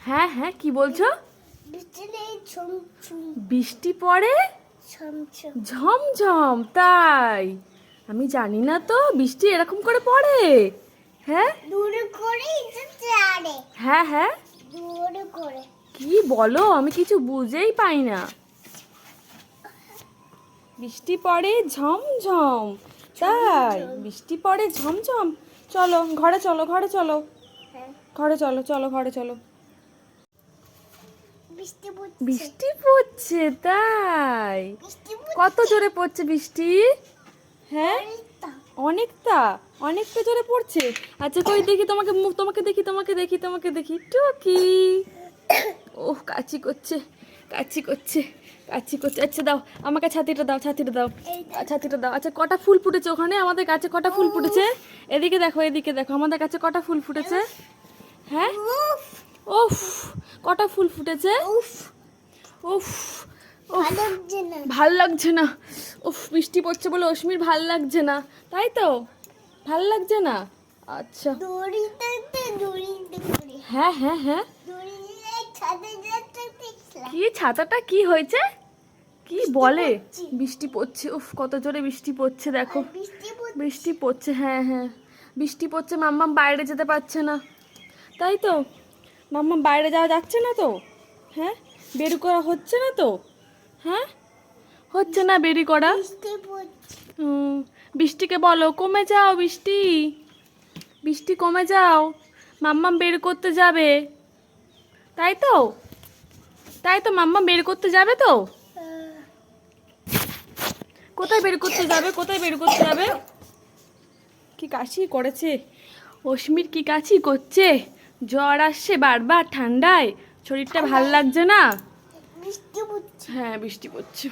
হ্যাঁ হ্যাঁ, কি বলছো? বৃষ্টি নেই, ঝুমঝুম বৃষ্টি পড়ে ঝমঝম। ঝমঝম, তাই? আমি জানি না তো বৃষ্টি এরকম করে পড়ে। হ্যাঁ দূরে করে চারে, হ্যাঁ হ্যাঁ, দূরে করে। কি বলো, আমি কিছু বুঝেই পাই না। বৃষ্টি পড়ে ঝমঝম, তাই? ঝমঝম। বৃষ্টি পড়ে ঝমঝম। চলো ঘরে চলো, ঘরে চলো, হ্যাঁ, ঘরে চলো, চলো ঘরে চলো। বৃষ্টি পড়ছে। বৃষ্টি পড়ছে, তাই? বৃষ্টি পড়ছে। কত জোরে পড়ছে বৃষ্টি? হ্যাঁ, অনেকটা। অনেকটা, অনেকটা জোরে পড়ছে। আচ্ছা কই দেখি তোমাকে, মুখ তোমাকে দেখি, তোমাকে দেখি, তোমাকে দেখি, টুকি। ওহ, কাচি করছে, কাচি করছে, কাচি করছে। আচ্ছা দাও আমাকে ছাতিটা দাও, ছাতিটা দাও, এই দেখ। ছাতিটা দাও। আচ্ছা কটা ফুল ফুটেছে ওখানে? আমাদের গাছে কটা ফুল ফুটেছে? এদিকে দেখো, এদিকে দেখো, আমাদের গাছে কটা ফুল ফুটেছে? হ্যাঁ, উফ, ওফ, কটা ফুল ফুটেছে? উফ, উফ, ভালো লাগছে না। ভাল লাগছে না। উফ, বৃষ্টি পড়ছে বলে অশ্মির ভাল লাগছে না, তাই তো? ভাল লাগছে না, আচ্ছা। দড়িতে করে। হ্যাঁ হ্যাঁ হ্যাঁ, দড়িতে ছাদে যেতে দেখলাম। কি ছাতাটা কি হয়েছে? কি বলে? পড়ছে। বৃষ্টি পড়ছে, উফ কত জোরে বৃষ্টি পড়ছে দেখো। আর বৃষ্টি পড়ছে। বৃষ্টি পড়ছে, হ্যাঁ হ্যাঁ, বৃষ্টি পড়ছে, মাম্মাম বাইরে যেতে পারছে না, তাই তো? মাম্মাম বাইরে যাওয়া যাচ্ছে না তো? হ্যাঁ, বের করা হচ্ছে না তো? হ্যাঁ, হচ্ছে না বেরি করা। বৃষ্টি পড়ছে। বৃষ্টিকে বলো কমে যাও, বৃষ্টি, বৃষ্টি কমে যাও, মাম্মাম বের করতে যাবে, তাই তো? তাই তো, মাম্মাম বের করতে যাবে তো? কোথায় বের করতে যাবে, কোথায় বের করতে যাবে? কি কাশি করেছে অশ্মির, কি কাশি করছে, জ্বর আসছে বারবার ঠান্ডায়, শরীরটা ভাল লাগছে না। বৃষ্টি পড়ছে। হ্যাঁ, বৃষ্টি পড়ছে।